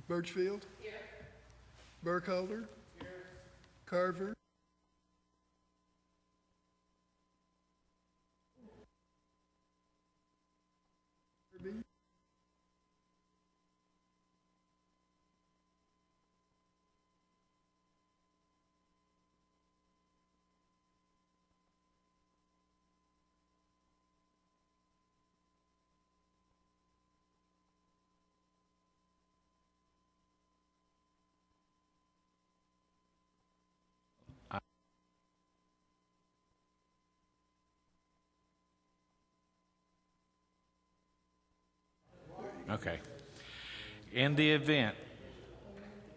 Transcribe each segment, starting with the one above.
Birchfield. Here. Burkholder. Here. Carver. Kirby. Okay. In the event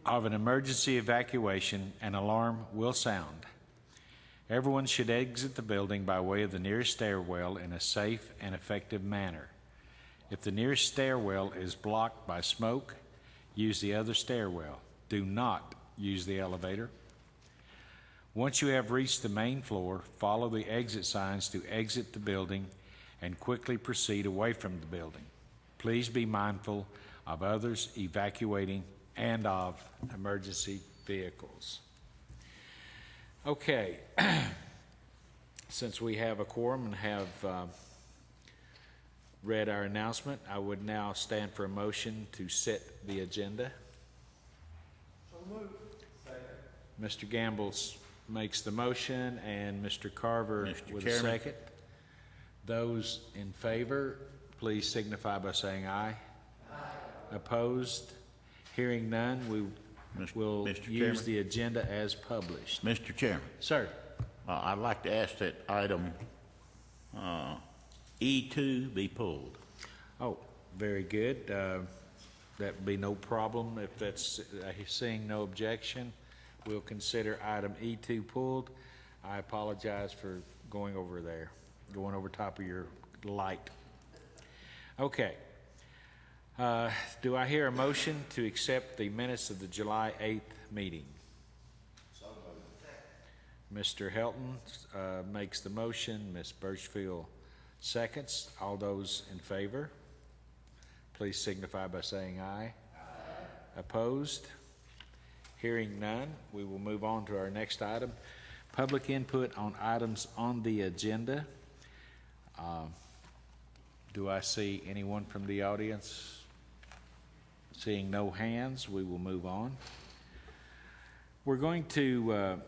of an emergency evacuation, an alarm will sound. Everyone should exit the building by way of the nearest stairwell in a safe and effective manner. If the nearest stairwell is blocked by smoke, use the other stairwell. Do not use the elevator. Once you have reached the main floor, follow the exit signs to exit the building and quickly proceed away from the building. Please be mindful of others evacuating and of emergency vehicles. Okay, since we have a quorum and have read our announcement, I would now stand for a motion to set the agenda. So moved. Mr. Gamble makes the motion and Mr. Carver with a second. Those in favor, please signify by saying aye. Aye. Opposed? Hearing none, we will use the agenda as published. Mr. Chairman. Sir. I'd like to ask that item E2 be pulled. Oh, very good. That would be no problem. If that's seeing no objection, we'll consider item E2 pulled. I apologize for going over top of your light. Okay. Do I hear a motion to accept the minutes of the July 8th meeting? So moved. Mr. Helton makes the motion. Ms. Birchfield seconds. All those in favor, please signify by saying aye. Aye. Opposed? Hearing none, we will move on to our next item. Public input on items on the agenda. Do I see anyone from the audience? Seeing no hands, we will move on. We're going to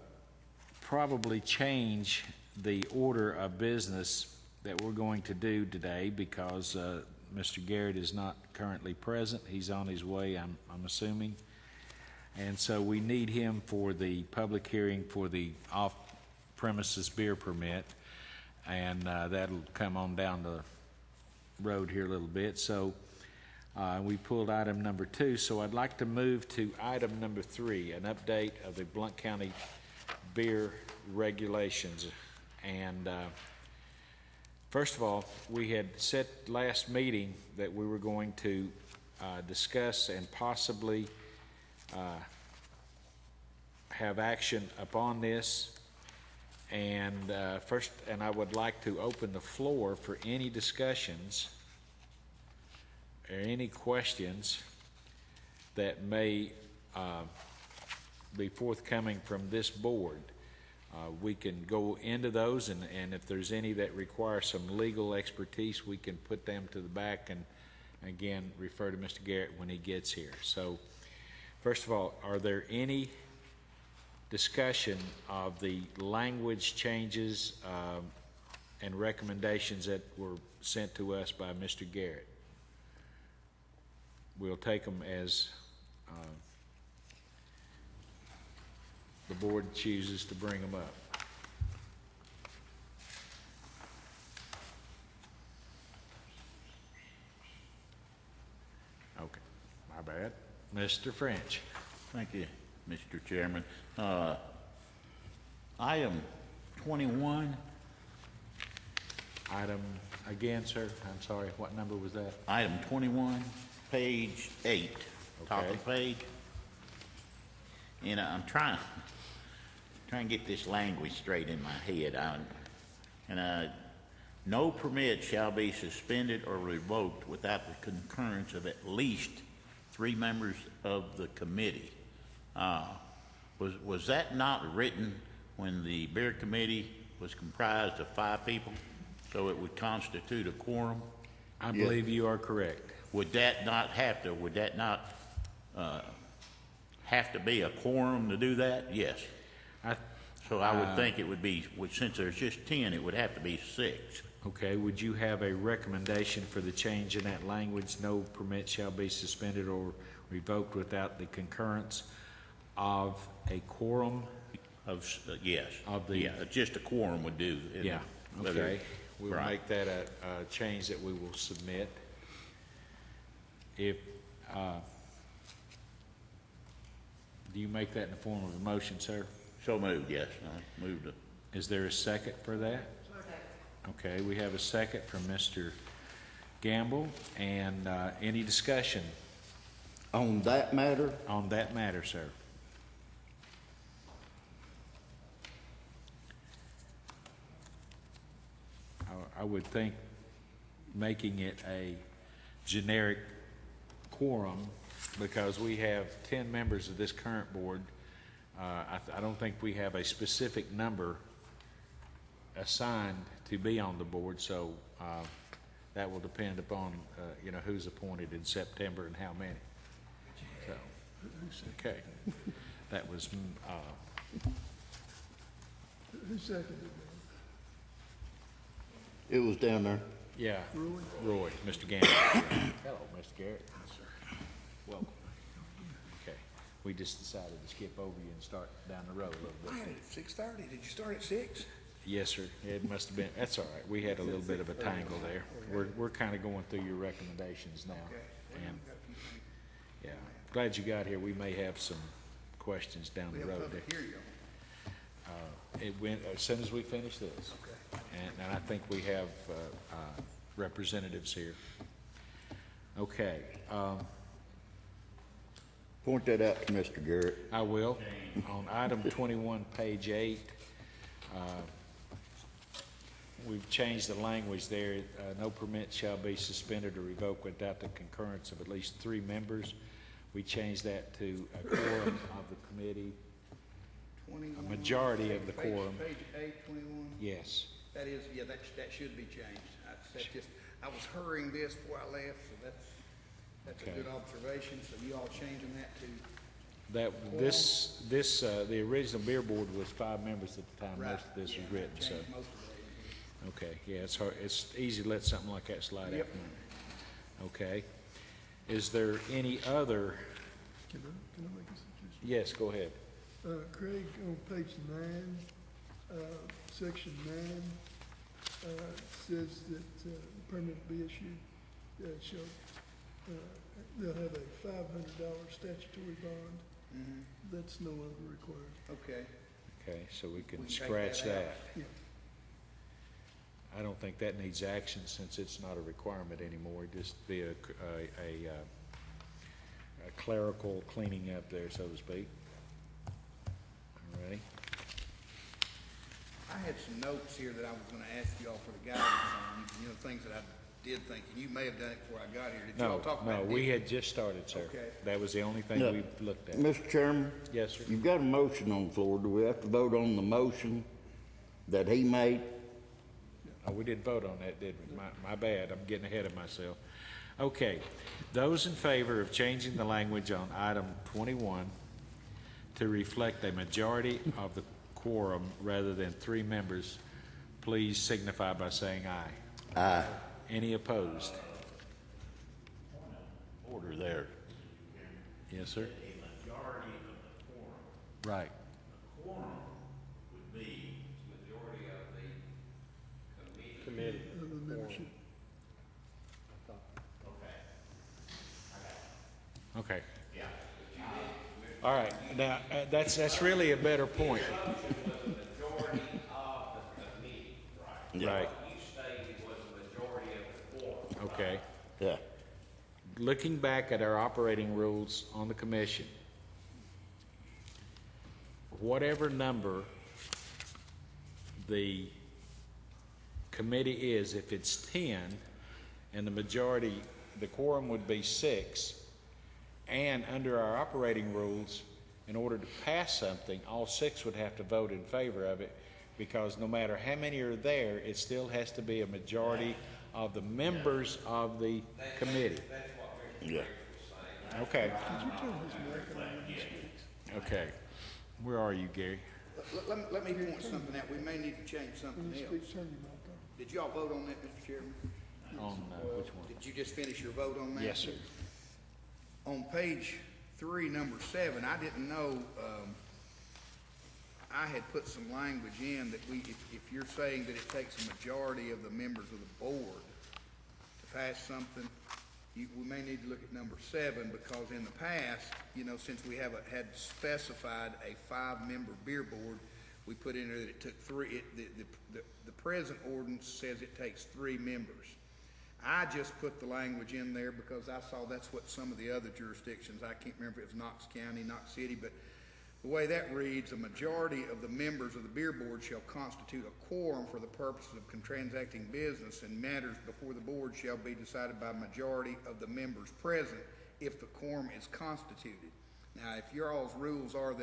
probably change the order of business that we're going to do today because Mr. Garrett is not currently present. He's on his way, I'm assuming. And so we need him for the public hearing for the off-premises beer permit, and that'll come on down the road here a little bit. So we pulled item number 2, so I'd like to move to item number 3, an update of the Blount County beer regulations. And first of all, we had said last meeting that we were going to discuss and possibly have action upon this. And I would like to open the floor for any discussions or any questions that may be forthcoming from this board. We can go into those, and if there's any that require some legal expertise, we can put them to the back and again refer to Mr. Garrett when he gets here. So first of all, are there any discussion of the language changes and recommendations that were sent to us by Mr. Garrett? We'll take them as the board chooses to bring them up. Okay, my bad. Mr. French. Thank you, Mr. Chairman. Item 21. Item again, sir. I'm sorry. What number was that? Item 21, page 8, top of the page. And I'm trying to get this language straight in my head. No permit shall be suspended or revoked without the concurrence of at least 3 members of the committee. Was that not written when the beer committee was comprised of 5 people? So it would constitute a quorum? I believe you are correct. Would that not have to be a quorum to do that? Yes. So I would think it would be, since there's just 10, it would have to be 6. Okay, would you have a recommendation for the change in that language? No permit shall be suspended or revoked without the concurrence of a quorum? Yes. Of the- Yeah, just a quorum would do. Yeah, Whether- okay. We'll right. make that a change that we will submit. If, do you make that in the form of a motion, sir? So moved, yes. I moved it. Is there a second for that? Okay, we have a second from Mr. Gamble, and any discussion On that matter, on that matter, sir? I would think making it a generic quorum, because we have 10 members of this current board. I don't think we have a specific number assigned to be on the board, so that will depend upon, who's appointed in September and how many. So, okay. That was, Who seconded that? it was down there. yeah, Roy, Mr. Gamble. Hello, Mr. Garrett. Welcome. Okay, we just decided to skip over you and start down the road a little bit. Man, it's 6:30. Did you start at 6? Yes, sir. It must have been, that's all right. We had a little bit of a tangle there. We're kind of going through your recommendations now. And, yeah, glad you got here. We may have some questions down We the have road there. public hearing. It went, as soon as we finish this. And I think we have representatives here. Okay, Point that out to Mr. Garrett. I will. On item 21, page 8, we've changed the language there. No permit shall be suspended or revoked without the concurrence of at least 3 members. We changed that to a quorum of the committee. 21. A majority of the Page- quorum. Page 8, 21. Yes. That is, yeah, that should be changed. I was hurrying this before I left, so that's a Okay. good observation. So you all changing that to, The original beer board was 5 members at the time right. most of this Yeah, was written, so. changed most of that. Okay, yeah, it's hard, it's easy to let something like that slide out. Yep. Okay. Is there any other, Can I make a suggestion? yes, go ahead. Craig, on page 9, section 9, says that permit be issued, they'll have a $500 statutory bond. Mm-hmm. That's no longer required. Okay. Okay, so we We can can take scratch that out. that. Yeah. I don't think that needs action since it's not a requirement anymore, just be a clerical cleaning up there, so to speak. All righty. I had some notes here that I was gonna ask you all for the guidance on, things that I did think, and you may have done it before I got here. Did you all No, talk about no, it? we had just started, sir. Okay. That was the only thing No. we looked at. Mr. Chairman, Yes, sir. you've got a motion on the floor. Do we have to vote on the motion that he made? Oh, we didn't vote on that, did we? My bad, I'm getting ahead of myself. Okay, those in favor of changing the language on item 21 to reflect a majority of the quorum rather than 3 members, please signify by saying aye. Aye. Any opposed? Order there. Yes, sir? A majority of the quorum. Right. Quorum would be majority of the committee. Of the membership. Okay. Yeah. All right, now, that's really a better point. Right. You stated was a majority of the quorum. Okay. Yeah. Looking back at our operating rules on the commission, whatever number the committee is, if it's 10, and the majority, the quorum would be 6, And under our operating rules, in order to pass something, all 6 would have to vote in favor of it, because no matter how many are there, it still has to be a majority of the members of the committee. Yeah. Okay, Did you tell his American language speaks? okay. Where are you, Gary? Let me point something out. We may need to change something He else. speaks Sunday night though. Did y'all vote on that, Mr. Chairman? On, which one? Did you just finish your vote on that? Yes, sir. On page 3, number 7, I didn't know, I had put some language in that if you're saying that it takes a majority of the members of the board to pass something, we may need to look at number 7, because in the past, since we had specified a 5-member beer board, we put in there that it took 3, the present ordinance says it takes 3 members. I just put the language in there because I saw that's what some of the other jurisdictions, I can't remember if it was Knox County, Knox City, but the way that reads, a majority of the members of the beer board shall constitute a quorum for the purposes of transacting business, and matters before the board shall be decided by a majority of the members present if the quorum is constituted. Now, if your all's rules are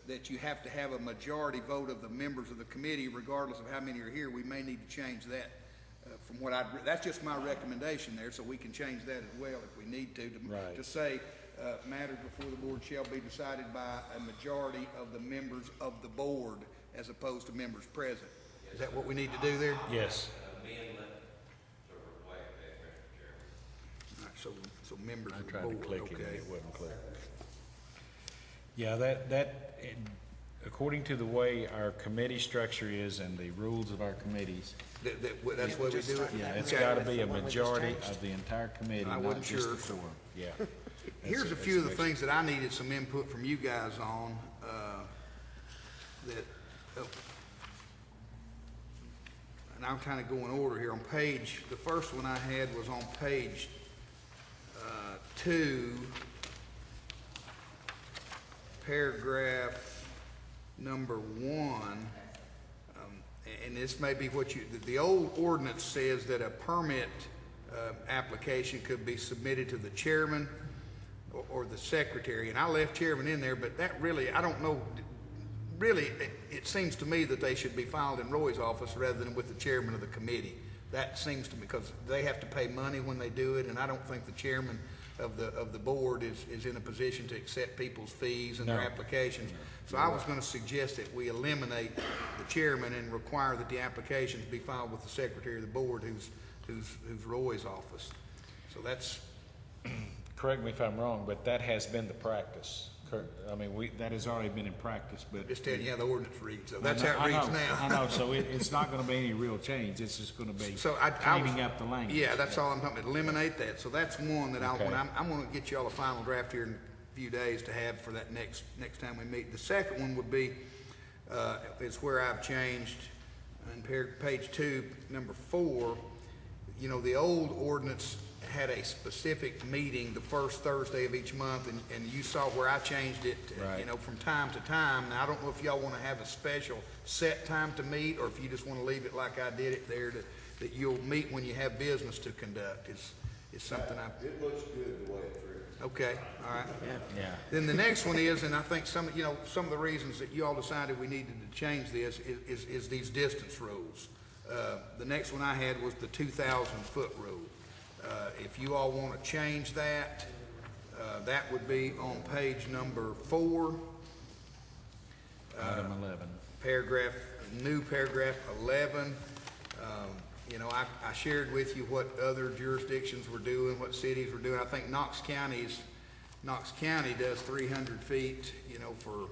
that you have to have a majority vote of the members of the committee regardless of how many are here, we may need to change that. From what that's just my recommendation there, so we can change that as well if we need to Right. to say, matters before the board shall be decided by a majority of the members of the board as opposed to members present. Is that what we need to do there? Yes. All right, so members I of the tried to board, click it and okay. it wouldn't click. Yeah, that, according to the way our committee structure is and the rules of our committees, That's the way we do it? yeah, it's Okay. gotta be a majority of the entire committee, I not wasn't just the sure. quorum. Yeah. Here's a few of the things that I needed some input from you guys on, and I'll kind of go in order here. The first one I had was on page 2, paragraph number 1. And this may be what the old ordinance says that a permit application could be submitted to the chairman or the secretary, and I left chairman in there, but that really, I don't know, really, it seems to me that they should be filed in Roy's office rather than with the chairman of the committee. That seems to me, because they have to pay money when they do it, and I don't think the chairman of the board is in a position to accept people's fees and their No. applications. So I was gonna suggest that we eliminate the chairman and require that the applications be filed with the secretary of the board, who's Roy's office. So that's, Correct me if I'm wrong, but that has been the practice. I mean, that has already been in practice, but. just telling you how the ordinance reads, so that's how I it know, reads now. I know, so it's not gonna be any real change, it's just gonna be So I was- cleaning up the language. Yeah, that's all I'm talking about, eliminate that. So that's one that Okay. I'm gonna get y'all a final draft here in a few days to have for that next time we meet. The second one would be, is where I've changed in page 2, number 4. The old ordinance had a specific meeting the first Thursday of each month, and you saw where I changed it, Right. from time to time. Now, I don't know if y'all wanna have a special set time to meet, or if you just wanna leave it like I did it there, that you'll meet when you have business to conduct, is something It looks good the way it's written. okay, all right. Yeah. Then the next one is, and I think some of the reasons that you all decided we needed to change this is these distance rules. The next one I had was the 2,000-foot rule. If you all want to change that, that would be on page number 4, Item 11. new paragraph 11. I shared with you what other jurisdictions were doing, what cities were doing. I think Knox County does 300 feet, for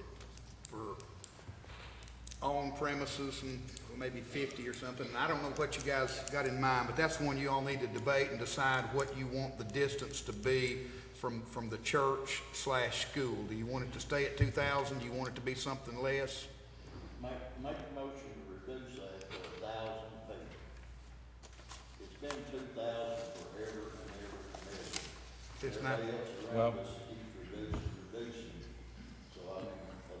on premises, and maybe 50 or something. And I don't know what you guys got in mind, but that's one you all need to debate and decide what you want the distance to be from the church/school. Do you want it to stay at 2,000? Do you want it to be something less? Make a motion to reduce that to 1,000 feet. It's been 2,000 forever and ever and ever. It's not, Everybody else Well- around us keeps reducing. So,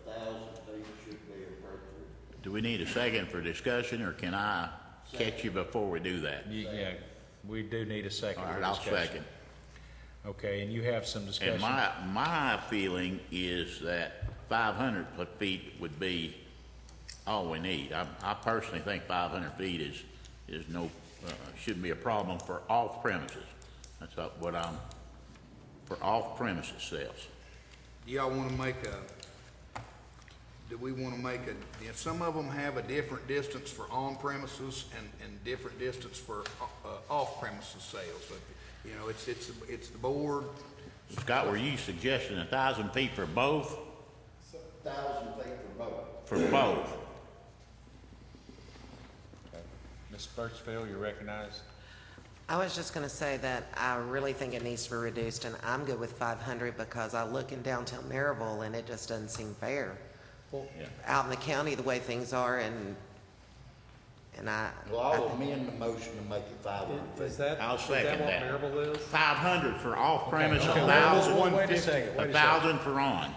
1,000 feet should be appropriate. Do we need a second for discussion, or can I catch you before we do that? Yeah, we do need a second All for right, I'll discussion. second. Okay, and you have some discussion. And my feeling is that 500 feet would be all we need. I personally think 500 feet is no, shouldn't be a problem for off premises. That's what for off premises sales. Do y'all wanna make do we wanna make some of them have a different distance for on premises and different distance for, off premises sales. So, you know, it's the board. Scott, were you suggesting 1,000 feet for both? 1,000 feet for both. For both? Okay. Ms. Birchfield, you're recognized. I was just going to say that I really think it needs to be reduced, and I'm good with 500 because I look in downtown Maryville and it just doesn't seem fair. Yeah. Out in the county, the way things are, and I. Well, I'll amend the motion to make it 500 feet. Is that, I'll is that second what that. Maryville is? 500 for off premise, Okay, 1,000, wait a second. 1,000 for on.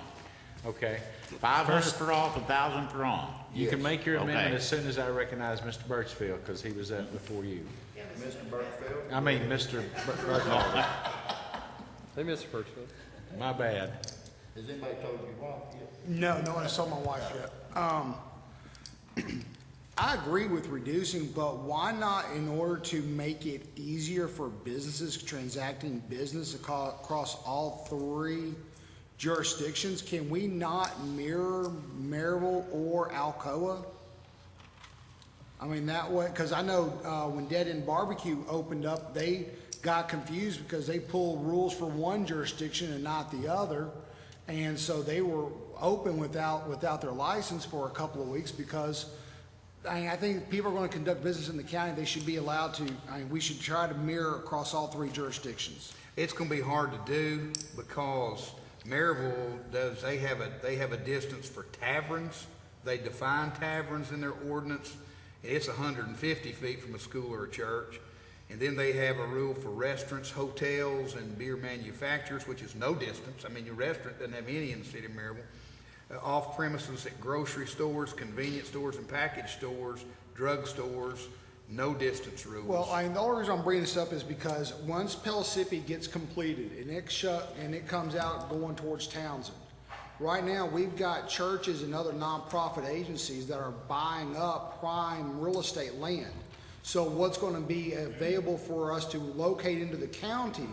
Okay. 500 for off, 1,000 for on. You can make your amendment Okay. as soon as I recognize Mr. Birchfield, because he was up before you. Mr. Burkfield? I mean, Mr. Birchfield. Hey, Mr. Birchfield. My bad. Has anybody told you why? No, no one has told my wife yet. I agree with reducing, but why not, in order to make it easier for businesses transacting business across all three jurisdictions, can we not mirror Maryville or Alcoa? I mean, that way, because I know when Dead End Barbecue opened up, they got confused because they pulled rules for one jurisdiction and not the other. And so they were open without their license for a couple of weeks because, I mean, I think if people are going to conduct business in the county, they should be allowed to, I mean, we should try to mirror across all three jurisdictions. It's gonna be hard to do because Maryville they have a distance for taverns. They define taverns in their ordinance. It's 150 feet from a school or a church. And then they have a rule for restaurants, hotels, and beer manufacturers, which is no distance. I mean, your restaurant doesn't have any in the city of Maryville. Off premises at grocery stores, convenience stores, and package stores, drug stores, no distance rules. Well, the only reason I'm bringing this up is because once Pellissippi gets completed and it comes out going towards Townsend, right now we've got churches and other nonprofit agencies that are buying up prime real estate land. So what's going to be available for us to locate into the county,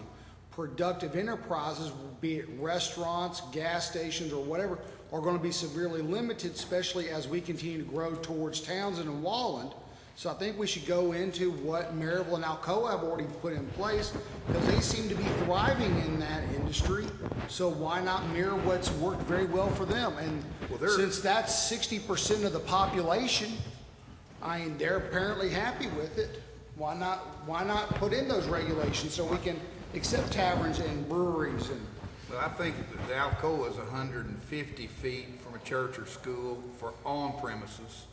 productive enterprises, be it restaurants, gas stations, or whatever, are going to be severely limited, especially as we continue to grow towards Townsend and Walland. So I think we should go into what Maryville and Alcoa have already put in place, because they seem to be thriving in that industry. So why not mirror what's worked very well for them? And since that's 60% of the population, I mean, they're apparently happy with it. Why not put in those regulations so we can accept taverns and breweries and. Well, I think that the Alcoa is 150 feet from a church or school for on premises.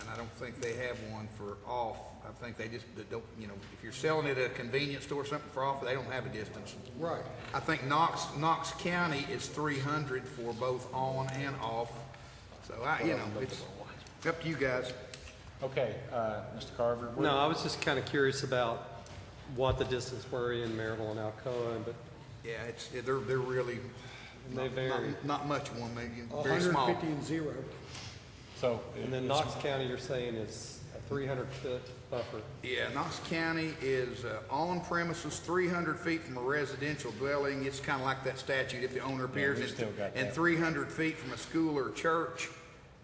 And I don't think they have one for off. I think they just don't, you know, if you're selling it at a convenience store or something for off, they don't have a distance. Right. I think Knox County is 300 for both on and off. So it's up to you guys. Okay, Mr. Carver. No, I was just kind of curious about what the distance were in Maryville and Alcoa, but Yeah, they're really they vary. not much one, maybe very small. 150 and 0. So, And then Knox County, you're saying is a 300-foot buffer. Yeah, Knox County is on premises 300 feet from a residential dwelling. It's kind of like that statute, if the owner appears, we still got and that. 300 feet from a school or church,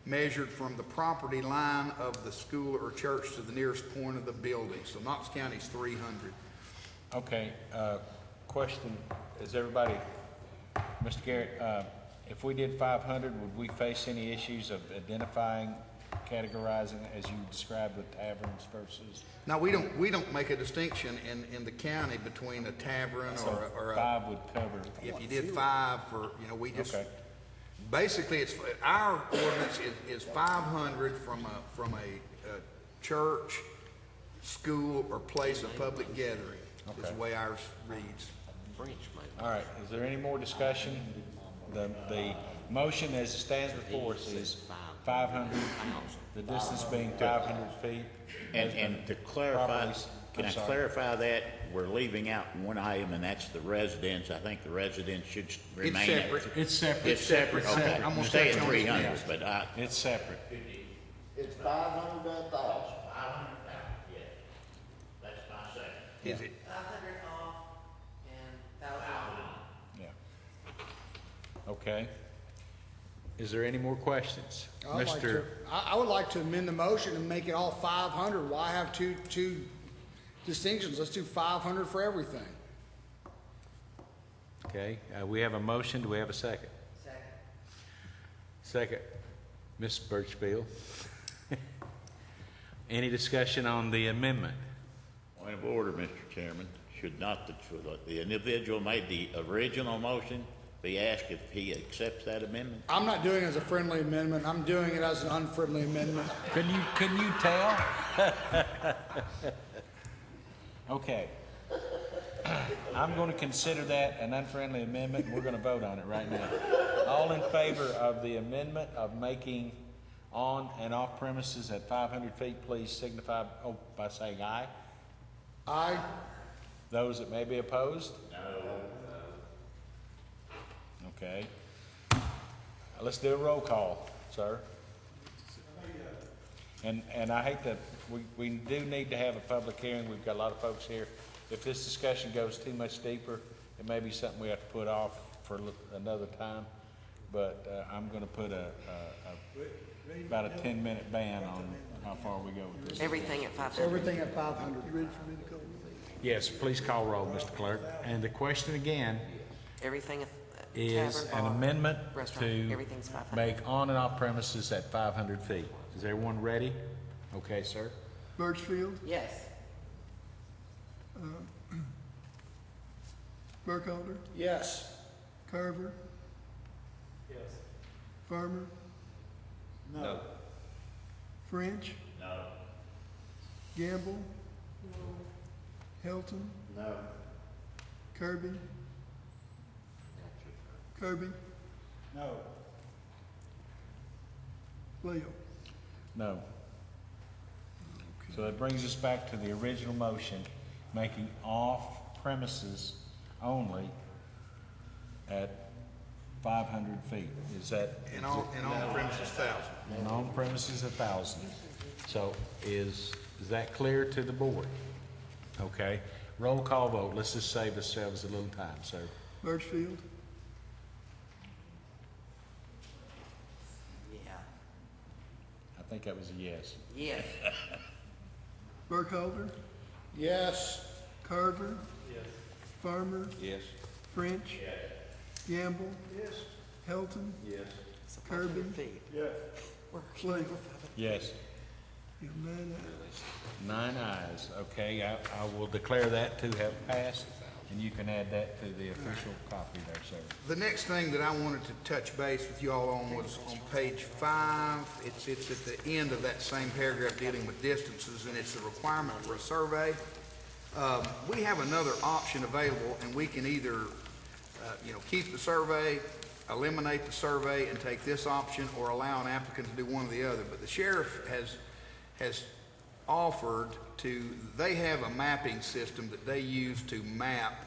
measured from the property line of the school or church to the nearest point of the building. So Knox County's 300. okay, question, is everybody, Mr. Garrett, if we did 500, would we face any issues of identifying, categorizing, as you described with taverns versus? Now, we don't make a distinction in the county between a tavern or a. 5 would cover. If you did 5 for, we just, Okay. basically, our ordinance is 500 from a church, school, or place of public gathering, is Okay. the way ours reads. All right, is there any more discussion? The motion as it stands before us is 500, the distance being 500 feet. And to clarify, Properly Can I sorry. clarify that? We're leaving out one item, and that's the residence. I think the residence should remain at. separate. It's separate. It's separate, okay. I'm gonna Stay touch at on it 300, next. but I, It's separate. It's 500 to 1,000. 500,000, yes. That's my second. Is it, 500 off and 1,000 on. Yeah. Okay. Is there any more questions? I would like to amend the motion and make it all 500. Why have two distinctions? Let's do 500 for everything. Okay, we have a motion. Do we have a second? Second. Second. Ms. Birchfield. Any discussion on the amendment? Point of order, Mr. Chairman. Should not the individual made the original motion be asked if he accepts that amendment? I'm not doing it as a friendly amendment. I'm doing it as an unfriendly amendment. Couldn't you tell? Okay. I'm going to consider that an unfriendly amendment, and we're going to vote on it right now. All in favor of the amendment of making on and off premises at 500 feet, please signify by saying aye. Aye. Those that may be opposed? Okay. Let's do a roll call, sir. And I hate that, we do need to have a public hearing. We've got a lot of folks here. If this discussion goes too much deeper, it may be something we have to put off for another time. But I'm gonna put about a 10-minute ban on how far we go with this. Everything at 500. Everything at 500. Yes, please call roll, Mr. Clerk. And the question again Everything at is tavern, an bar, amendment restaurant, to everything's 500. make on and off premises at 500 feet. Is everyone ready? Okay, sir. Birchfield, Yes. Burkholder, Yes. Carver. Yes. Farmer, No. French. No. Gamble. Helton, No. Kirby. Kirby, No. Leo. No. So that brings us back to the original motion, making off premises only at 500 feet. Is that? and on premises 1,000. And on premises 1,000. So is that clear to the board? Okay. Roll call vote. Let's just save ourselves a little time, sir. Birchfield, Yeah. I think that was a yes. Yes. Burkholder, Yes. Carver. Yes. Farmer, Yes. French. Gamble. Yes. Helton, Yes. So Kirby. 500 feet. Yes. Leo. Yes. You have 9 ayes. 9 ayes. Okay, I will declare that to have passed, and you can add that to the official copy there, sir. The next thing that I wanted to touch base with you all on was on page 5. It's at the end of that same paragraph dealing with distances, and it's the requirement for a survey. We have another option available, and we can either, keep the survey, eliminate the survey, and take this option, or allow an applicant to do one or the other. But the sheriff has offered they have a mapping system that they use to map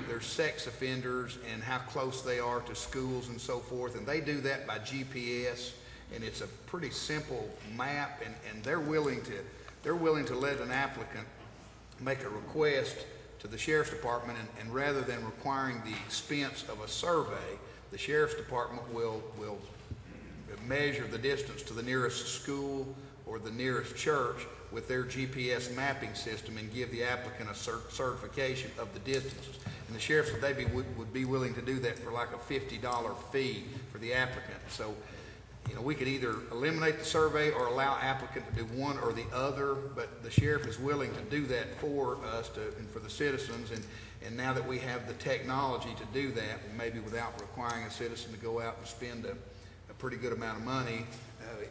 their sex offenders and how close they are to schools and so forth, and they do that by GPS, and it's a pretty simple map, and they're willing to let an applicant make a request to the sheriff's department, and rather than requiring the expense of a survey, the sheriff's department will measure the distance to the nearest school or the nearest church with their GPS mapping system and give the applicant a certification of the distances. And the sheriffs would be willing to do that for like a $50 fee for the applicant. So, we could either eliminate the survey or allow applicant to do one or the other, but the sheriff is willing to do that for us and for the citizens. And now that we have the technology to do that, maybe without requiring a citizen to go out and spend a pretty good amount of money,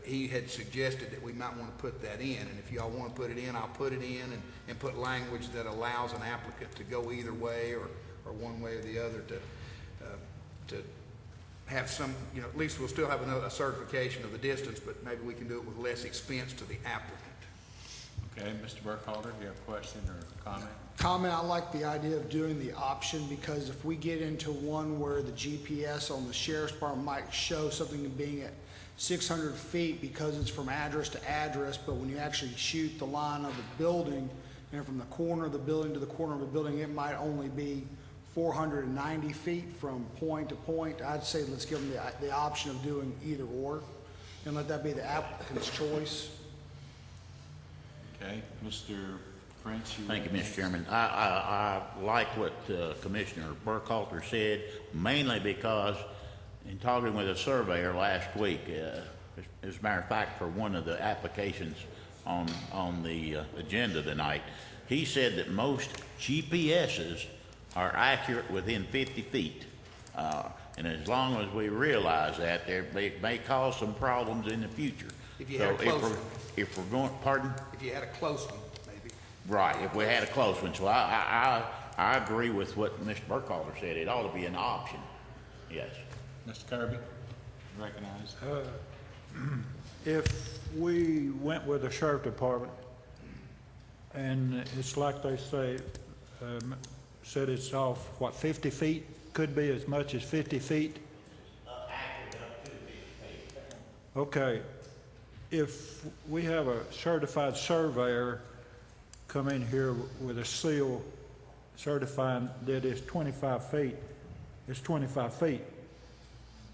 he had suggested that we might want to put that in. And if y'all want to put it in, I'll put it in and put language that allows an applicant to go either way or one way or the other to have some, at least we'll still have a certification of the distance, but maybe we can do it with less expense to the applicant. Okay, Mr. Burkhalter, you have a question or comment? Comment, I like the idea of doing the option, because if we get into one where the GPS on the sheriff's department might show something being at 600 feet because it's from address to address, but when you actually shoot the line of the building, and from the corner of the building to the corner of the building, it might only be 490 feet from point to point. I'd say let's give them the option of doing either or, and let that be the applicant's choice. Okay, Mr. French? Thank you, Mr. Chairman. I like what Commissioner Burkhalter said, mainly because in talking with a surveyor last week, as a matter of fact, for one of the applications on the agenda tonight, he said that most GPSs are accurate within 50 feet. And as long as we realize that, they may cause some problems in the future. If you had a close one. If we're going, pardon? If you had a close one, maybe. Right, if we had a close one. So I agree with what Mr. Burkhalter said. It ought to be an option. Yes. Mr. Kirby, recognized. If we went with the sheriff department, and it's like they say, said it's off, what, 50 feet? Could be as much as 50 feet? Accurate up to 50 feet. Okay. If we have a certified surveyor come in here with a seal certifying that it's 25 feet, it's 25 feet.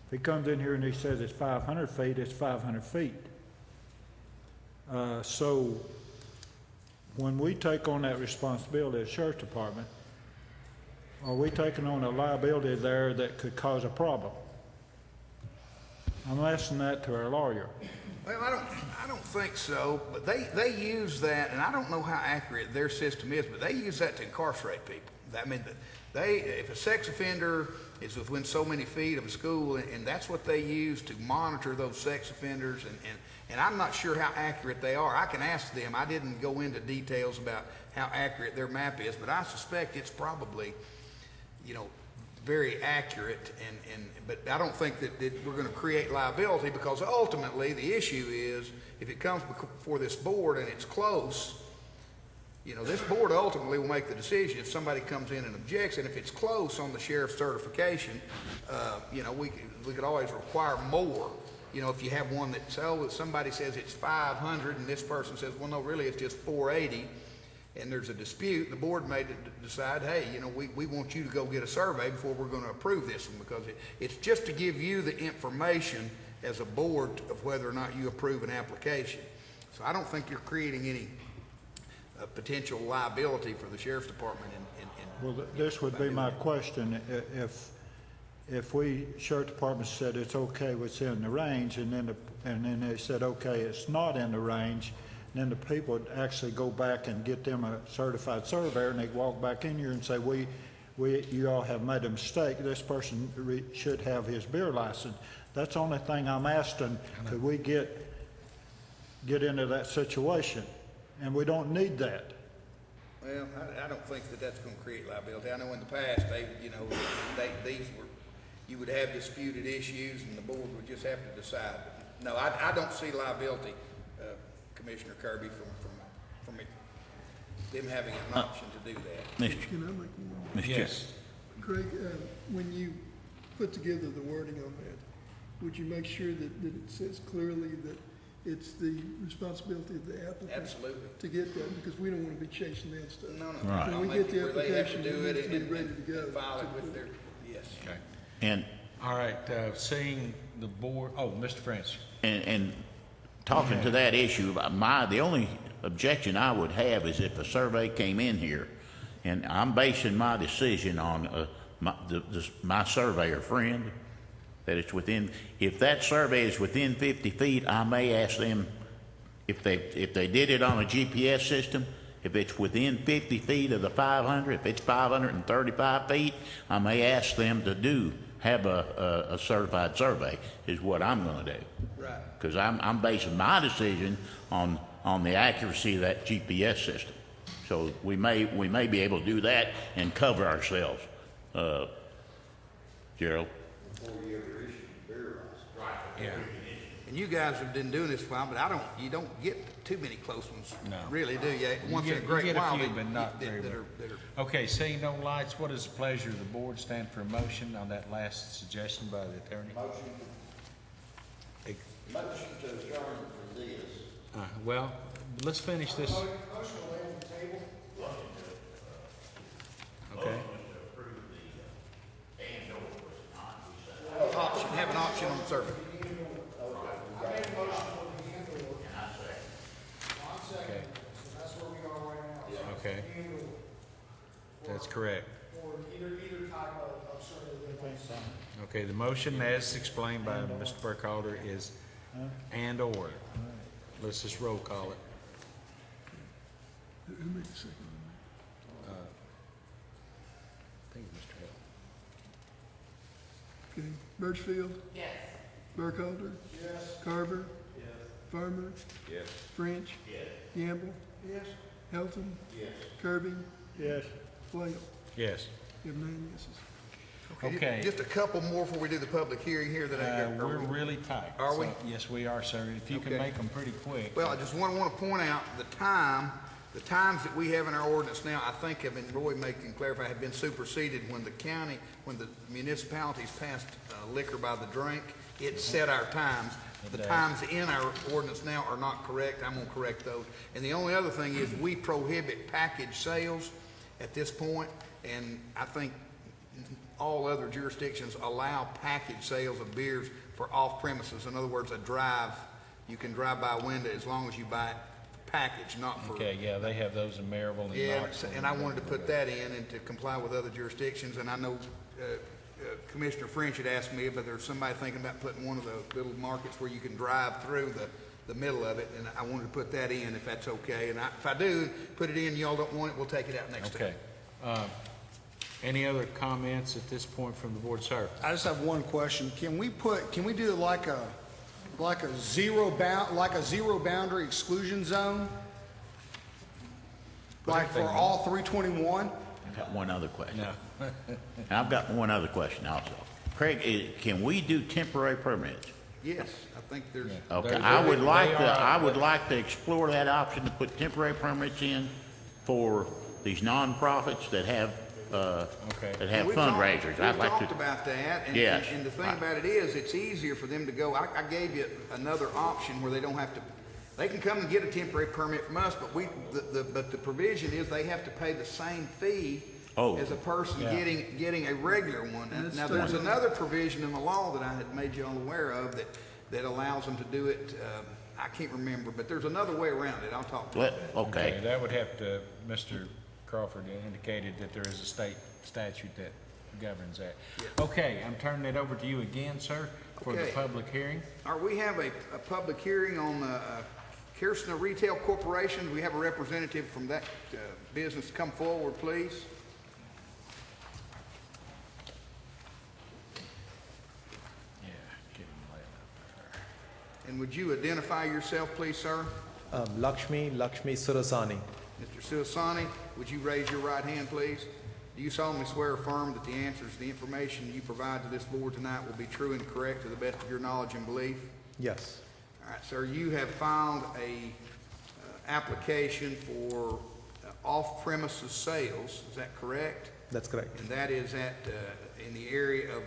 If he comes in here and he says it's 500 feet, it's 500 feet. So when we take on that responsibility as sheriff's department, are we taking on a liability there that could cause a problem? I'm asking that to our lawyer. Well, I don't think so, but they use that, and I don't know how accurate their system is, but they use that to incarcerate people. I mean, if a sex offender is within so many feet of a school, and that's what they use to monitor those sex offenders, and I'm not sure how accurate they are. I can ask them. I didn't go into details about how accurate their map is, but I suspect it's probably, very accurate, but I don't think that we're going to create liability, because ultimately the issue is, if it comes before this board and it's close, this board ultimately will make the decision if somebody comes in and objects, and if it's close on the sheriff's certification, we could always require more. If you have one that somebody says it's 500 and this person says, well, no, really it's just 480, and there's a dispute, the board may decide, hey, we want you to go get a survey before we're going to approve this one, because it's just to give you the information as a board of whether or not you approve an application. So I don't think you're creating any potential liability for the sheriff's department. Well, this would be my question. If we, sheriff department said it's okay, within the range, and then they said, okay, it's not in the range, then the people would actually go back and get them a certified surveyor, and they'd walk back in here and say, you all have made a mistake. This person should have his beer license. That's the only thing I'm asking. Could we get into that situation? And we don't need that. Well, I don't think that that's going to create liability. I know in the past, you would have disputed issues, and the board would just have to decide. No, I don't see liability, Commissioner Kirby, from them having an option to do that. Can I make one? Yes. Craig, when you put together the wording on that, would you make sure that it says clearly that it's the responsibility of the applicant? Absolutely. To get that, because we don't want to be chasing that stuff. No. Right. When we Make get the it where they have to application, do it it needs to be and ready to go. file it with their, yes. Okay. And All right, seeing the board, Mr. French. And talking to that issue, the only objection I would have is if a survey came in here, and I'm basing my decision on my surveyor friend, that it's within, if that survey is within 50 feet, I may ask them, if they did it on a GPS system, if it's within 50 feet of the 500, if it's 535 feet, I may ask them to have a certified survey, is what I'm going to do. Right. Because I'm basing my decision on the accuracy of that GPS system. So we may be able to do that and cover ourselves. Gerald? Before you ever issue the beer license. Yeah. and you guys have been doing this for a while, but you don't get too many close ones. No. Really, do you? Once in a You great get a while. few, that- but not that- very that much. are- that are- Okay, seeing no lights, what is the pleasure of the board? Stand for a motion on that last suggestion by the attorney? Motion to adjourn for this. Well, let's finish this. Motion to lay on the table. Okay. Option, have an option on survey. I made a motion for the and/or. Ron seconded, so that's where we are right now. Okay, And/or. that's correct. Or either type of survey. Okay, the motion as explained by Mr. Burkhalter is and/or. Let's just roll call it. Who made the second I think Mr. Hill. one? Okay, Birchfield, Yes. Burkhalter, Yes. Carver. Yes. Farmer. Yes. French. Yes. Gamble, Yes. Helton, Yes. Kirby, Yes. Flail. Yes. You have 9 yeses. Okay. Just a couple more before we do the public hearing here that I got. We're really tight. Are we? So, yes, we are, sir. If you can Okay. make them pretty quick. Well, I just want to point out the times that we have in our ordinance now, I think have been, Roy can clarify, have been superseded when the municipalities passed liquor by the drink. It set our times. The times in our ordinance now are not correct. I'm gonna correct those. And the only other thing is we prohibit package sales at this point, and I think all other jurisdictions allow package sales of beers for off premises. In other words, you can drive by a window as long as you buy it packaged, not for. Okay, yeah, they have those in Maryville and Yeah, Knoxville. and I wanted to put that in and to comply with other jurisdictions, and I know Commissioner French had asked me, but there's somebody thinking about putting one of the little markets where you can drive through the middle of it, and I wanted to put that in if that's okay, and if I do put it in, y'all don't want it, we'll take it out next time. Okay. Any other comments at this point from the board, sir? I just have one question. Can we do like a zero boundary exclusion zone? Like for all 321? I've got one other question. No. And I've got one other question also. Craig, can we do temporary permits? Yes, I think there's, Okay, They're- I would they like to, are- I would like to explore that option to put temporary permits in for these nonprofits that have, Okay. that have we talked- fundraisers. I'd We like talked to, about that, and, Yes. and the thing about it is, it's easier for them to go, I gave you another option where they don't have to, they can come and get a temporary permit from us, but but the provision is they have to pay the same fee Oh. as a person Yeah. getting a regular one. That's Now, there's still- another provision in the law that I had made you all aware of that allows them to do it, I can't remember, but there's another way around it, I'll talk to you. okay. That would have to, Mr. Crawford indicated that there is a state statute that governs that. Okay, I'm turning it over to you again, sir, for the Okay. public hearing. All right, we have a public hearing on Kirstner Retail Corporation. We have a representative from that business. Come forward, please. Yeah, get him laid up there. And would you identify yourself, please, sir? Lakshmi Surasani. Mr. Suasani, would you raise your right hand, please? Do you solemnly swear or affirm that the answers to the information you provide to this board tonight will be true and correct to the best of your knowledge and belief? Yes, All right, sir, you have filed a application for off-premises sales, is that correct? that's correct. And that is in the area of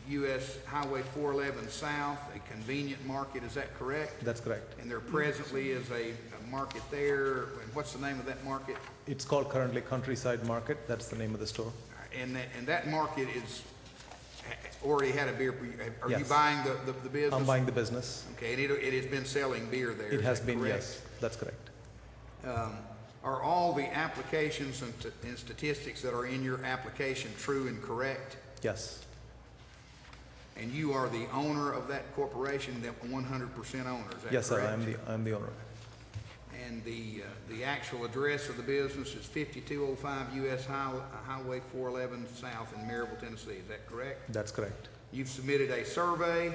US Highway 411 South, a convenient market, is that correct? That's correct. And there presently is a market there, and what's the name of that market? It's called currently Countryside Market. That's the name of the store. And that market is, already had a beer, are you Yes. buying the business? I'm buying the business. Okay, and it has been selling beer there, It is has that been, correct? yes, that's correct. Are all the applications and statistics that are in your application true and correct? Yes, And you are the owner of that corporation, that 100% owner, is that correct? yes, sir, I'm the owner. And the actual address of the business is 5205 US Highway 411 South in Maryville, Tennessee, is that correct? That's correct. You've submitted a survey,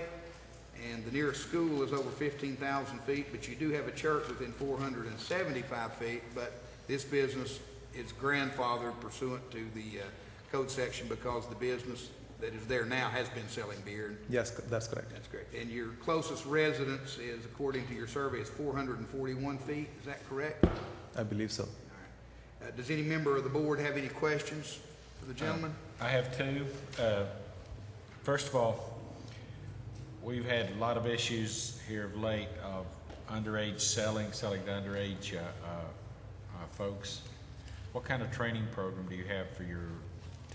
and the nearest school is over 15,000 feet, but you do have a church within 475 feet, but this business is grandfathered pursuant to the code section because the business that is there now has been selling beer. Yes, that's correct. That's great. And your closest residence is, according to your survey, is 441 feet, is that correct? All I believe so. right. Does any member of the board have any questions for the gentleman? I have two. First of all, we've had a lot of issues here of late of underage selling to underage folks. What kind of training program do you have for your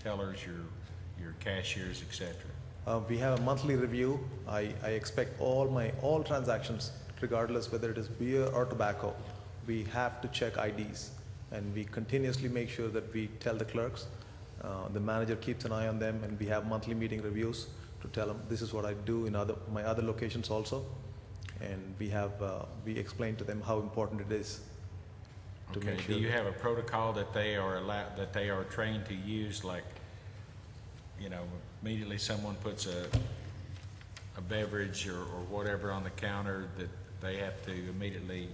tellers, your cashiers, et cetera? We have a monthly review. I expect all transactions, regardless whether it is beer or tobacco, we have to check IDs, and we continuously make sure that we tell the clerks. The manager keeps an eye on them, and we have monthly meeting reviews to tell them this is what I do in my other locations also, and we explain to them how important it is to Okay, make do sure. you have a protocol that they are trained to use, like, you know, immediately someone puts a beverage or whatever on the counter that they have to immediately,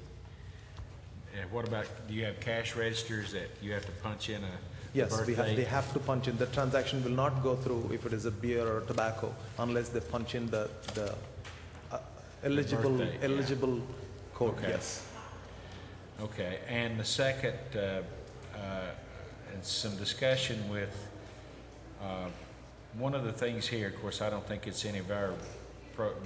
and what about, do you have cash registers that you have to punch in a Yes, birthday? they have to punch in. The transaction will not go through if it is a beer or tobacco unless they punch in the eligible birthday, yeah. eligible code. Okay. Yes. Okay, and the second, and some discussion with, one of the things here, of course, I don't think it's any of our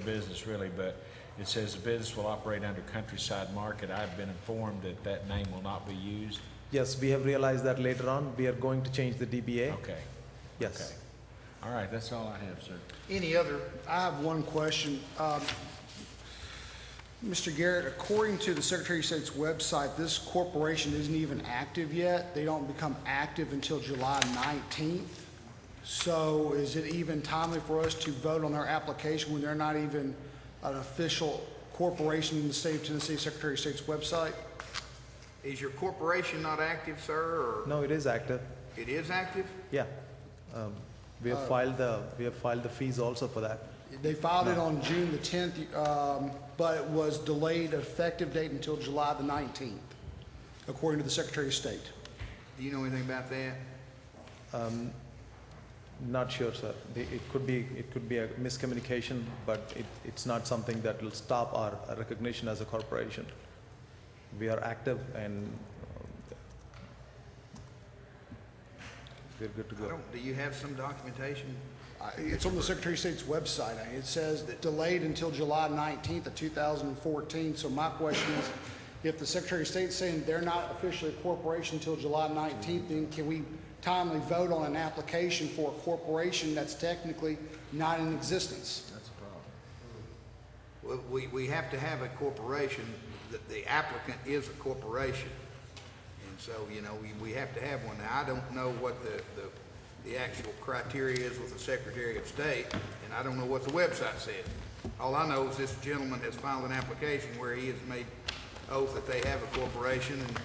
business really, but it says the business will operate under Countryside Market. I've been informed that that name will not be used. Yes, we have realized that later on. We are going to change the DBA. Okay. Yes. Okay. All right, that's all I have, sir. Any other? I have one question. Mr. Garrett, according to the Secretary of State's website, this corporation isn't even active yet. They don't become active until July 19th. So is it even timely for us to vote on their application when they're not even an official corporation in the state of Tennessee, Secretary of State's website? Is your corporation not active, sir, or No, it is active. it is active? Yeah. We have filed the fees also for that. They filed it on June the 10th, but it was delayed effective date until July the 19th, according to the Secretary of State. Do you know anything about that? Not sure, sir. It could be a miscommunication, but it's not something that will stop our recognition as a corporation. We are active and we're good to go. Do you have some documentation? It's on the Secretary of State's website. It says that delayed until July 19th of 2014. So my question is, if the Secretary of State's saying they're not officially a corporation until July 19th, then can we timely vote on an application for a corporation that's technically not in existence? That's a problem. Well, we have to have a corporation, the applicant is a corporation. And so, you know, we have to have one. Now, I don't know what the actual criteria is with the Secretary of State, and I don't know what the website says. All I know is this gentleman has filed an application where he has made oath that they have a corporation, and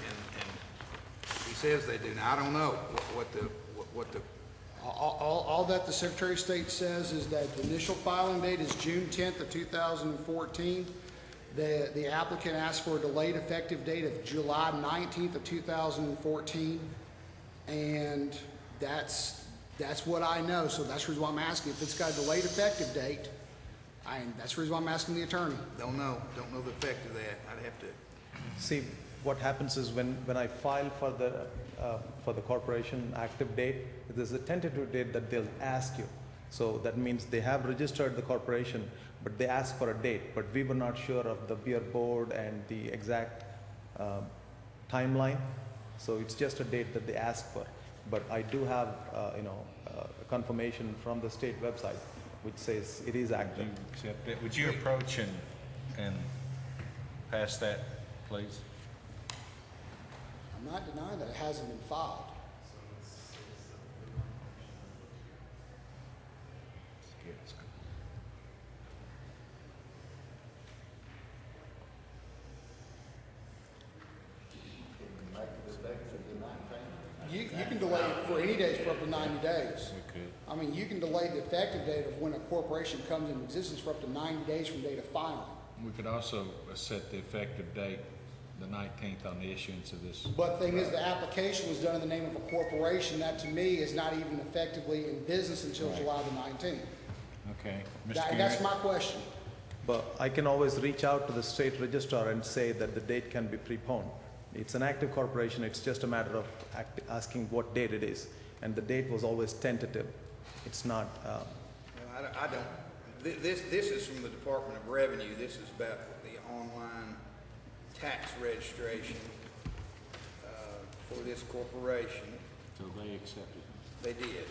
he says they do. Now, I don't know what the All that the Secretary of State says is that the initial filing date is June 10th of 2014. The applicant asked for a delayed effective date of July 19th of 2014. And that's what I know. So that's the reason why I'm asking. If it's got a delayed effective date, that's the reason why I'm asking the attorney. don't know the effect of that. I'd have to. See, what happens is when I file for the corporation active date, there's a tentative date that they'll ask you. So that means they have registered the corporation, but they ask for a date. But we were not sure of the beer board and the exact timeline. So it's just a date that they ask for. But I do have, a confirmation from the state website, which says it is active. You accept it? Would you approach and pass that, please? I'm not denying that it hasn't been filed. You can delay it for any days for up to 90 days. We could. I mean, you can delay the effective date of when a corporation comes into existence for up to 90 days from date of filing. We could also set the effective date the 19th on the issuance of this. But the thing is, the application was done in the name of a corporation that to me is not even effectively in business until Right. July the 19th. Okay, Mr. That's Garrett? my question. But I can always reach out to the state registrar and say that the date can be preponed. It's an active corporation, it's just a matter of asking what date it is. And the date was always tentative. It's not, No, I don't, this is from the Department of Revenue. This is about the online tax registration, for this corporation. So they accepted. They did.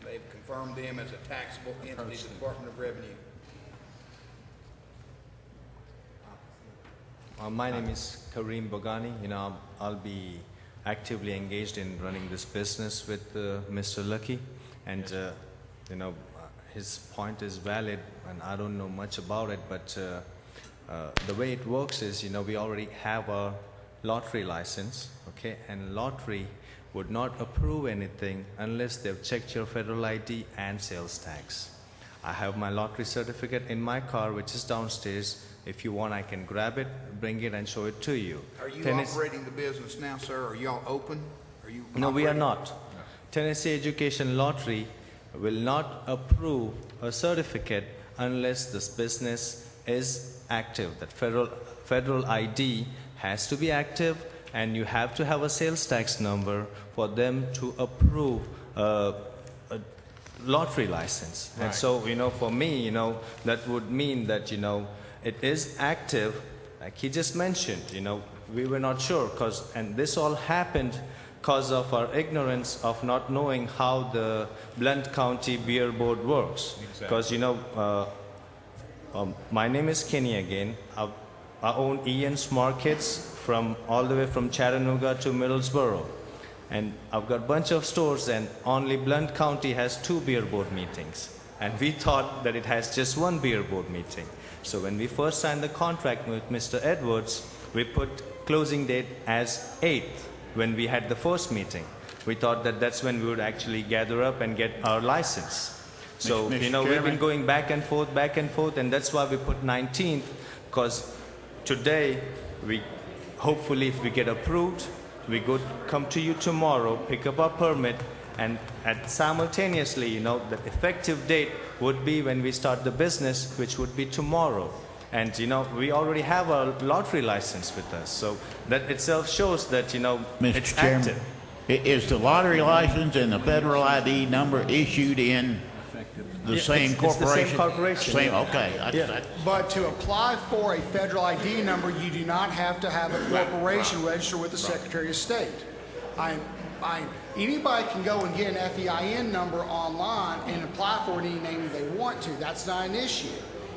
They've confirmed them as a taxable entity, the Department of Revenue. My name is Kareem Bogani. I'll be actively engaged in running this business with Mr. Lucky, and his point is valid, and I don't know much about it, but the way it works is, we already have a lottery license, okay, and lottery would not approve anything unless they've checked your federal ID and sales tax. I have my lottery certificate in my car, which is downstairs. If you want, I can grab it, bring it, and show it to you. Are you operating the business now, sir? Are y'all open? Are you? No, we are operating? not. Tennessee Education Lottery will not approve a certificate unless this business is active. That federal ID has to be active, and you have to have a sales tax number for them to approve a lottery license. Right. And so, for me, that would mean that, it is active. Like he just mentioned, we were not sure, and this all happened because of our ignorance of not knowing how the Blount County Beer Board works. Because, my name is Kenny again. I own Ian's Markets all the way from Chattanooga to Middlesboro. And I've got a bunch of stores, and only Blount County has 2 beer board meetings. And we thought that it has just 1 beer board meeting. So when we first signed the contract with Mr. Edwards, we put closing date as 8th when we had the first meeting. We thought that that's when we would actually gather up and get our license. So, Mr. we've Chairman? been going back and forth, and that's why we put 19th, because today, hopefully if we get approved, we come to you tomorrow, pick up our permit, and simultaneously, the effective date would be when we start the business, which would be tomorrow. And, we already have a lottery license with us. So that itself shows that, Mr. it's Chairman, active. is the lottery license and the federal ID number issued in the same It's corporation? the same corporation. Same, okay. Yeah. But to apply for a federal ID number, you do not have to have a corporation registered with the Secretary of State. Anybody can go and get an FEIN number online and apply for any name they want to. That's not an issue.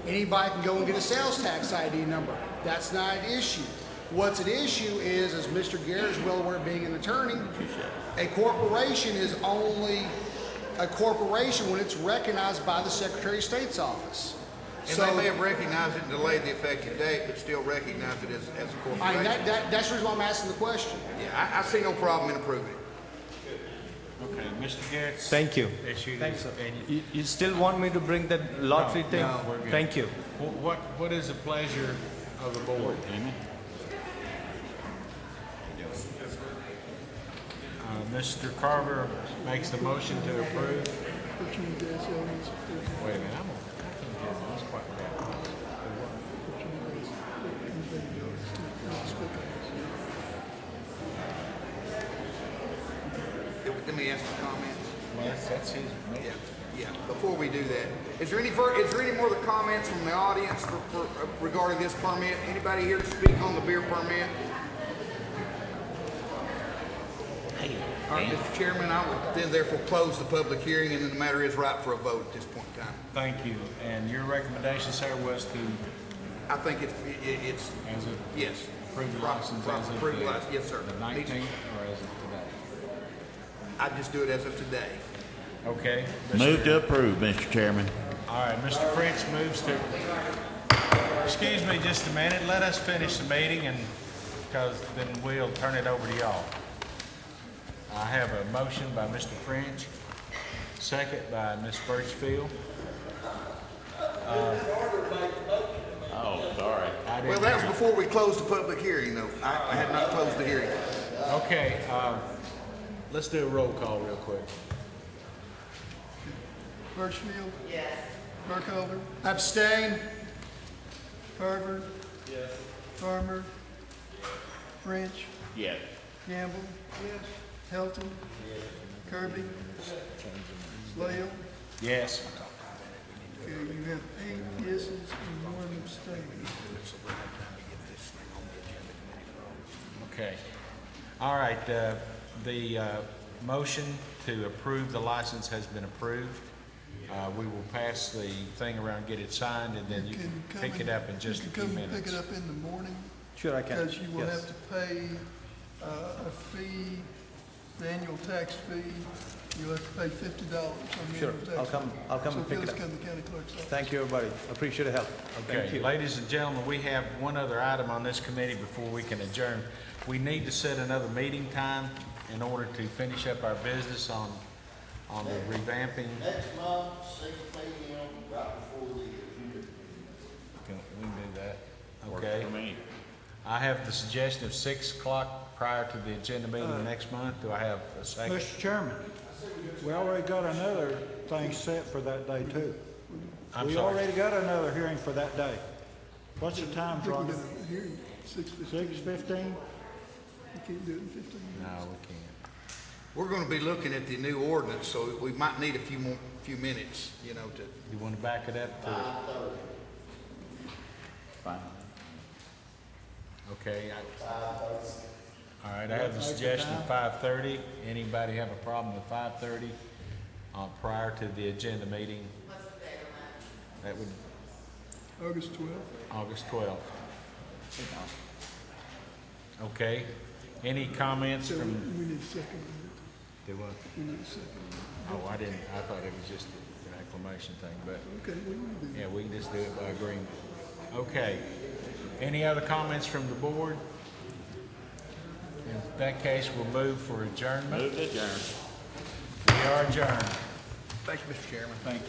Anybody can go and get a sales tax ID number. That's not an issue. What's an issue is, as Mr. Garrett is well aware, being an attorney, a corporation is only a corporation when it's recognized by the Secretary of State's office. And they may have recognized it and delayed the effective date, but still recognize it as a corporation. That's the reason why I'm asking the question. Yeah, I see no problem in approving it. Okay, Mr. Garrett. Thank you. Issued Thanks, sir. and You still want me to bring that lottery thing? no, we're good. Thank you. What is the pleasure of the board, Amy? Mr. Carver makes the motion to approve. Put you in gas elements, Wait a minute, I can't hear this quite bad. Let me ask for comments. Well, that's his motion. Yeah, before we do that, is there any more of the comments from the audience regarding this permit? Anybody here to speak on the beer permit? All right, Mr. Chairman, I would then therefore close the public hearing, and then the matter is right for a vote at this point in time. Thank you. And your recommendation, sir, was to, I think it's as of, yes. approve the license as of Approve the license, yes, sir. the 19th, or as of today? I just do it as of today. Okay. Move to approve, Mr. Chairman. All right, Mr. French moves to, excuse me just a minute, let us finish the meeting, and, because then we'll turn it over to y'all. I have a motion by Mr. French, second by Ms. Birchfield. sorry. I didn't Well, that was hear. before we closed the public hearing, though. I had not closed the hearing. Okay, let's do a roll call real quick. Birchfield? Yes. Burkholder? Abstain? Carver? Yes. Farmer? French? Yes. Gamble? Yes. Helton? Yes. Kirby? Slagle? Yes. Okay, you have 8 yeses and 1 abstain. Okay. All right, the motion to approve the license has been approved. We will pass the thing around, get it signed, and then you can come pick it and- up in just a You few can come and minutes. pick it up in the morning. Sure, I can. Because you will Yes. have to pay a fee, the annual tax fee. You'll have to pay $50 on the Sure, annual tax. I'll come So and pick it please up. come to the county clerk's office. Thank you, everybody. Appreciate the help. Thank Okay, you. ladies and gentlemen, we have one other item on this committee before we can adjourn. We need to set another meeting time in order to finish up our business on the revamping. Next month, 6 p.m., right before the agenda. We can do that. Works Okay. for me. I have the suggestion of 6 o'clock prior to the agenda meeting next month. Do I have a second? Mr. Chairman, we already got another thing set for that day too. I'm We sorry. already got another hearing for that day. What's the time, I think we're Ron? gonna hear 6:15. 6:15? You can't do it in 15 minutes. No, we can't. We're gonna be looking at the new ordinance, so we might need a few minutes, to. You want to back it up to? Fine. Okay. All right, I have the suggestion of 5:30. Anybody have a problem with 5:30 prior to the agenda meeting? What's the date on that? That would, August 12th. August 12th. Okay. Any comments So from, we need a second on do what? it. We need a second. Oh, I didn't, I thought it was just an acclamation thing, but, Okay, we can do that. yeah, we can just do it by agreement. Okay. Any other comments from the board? In that case, we'll move for adjournment. Move to adjourn. We are adjourned. Thank you, Mr. Chairman. Thank you.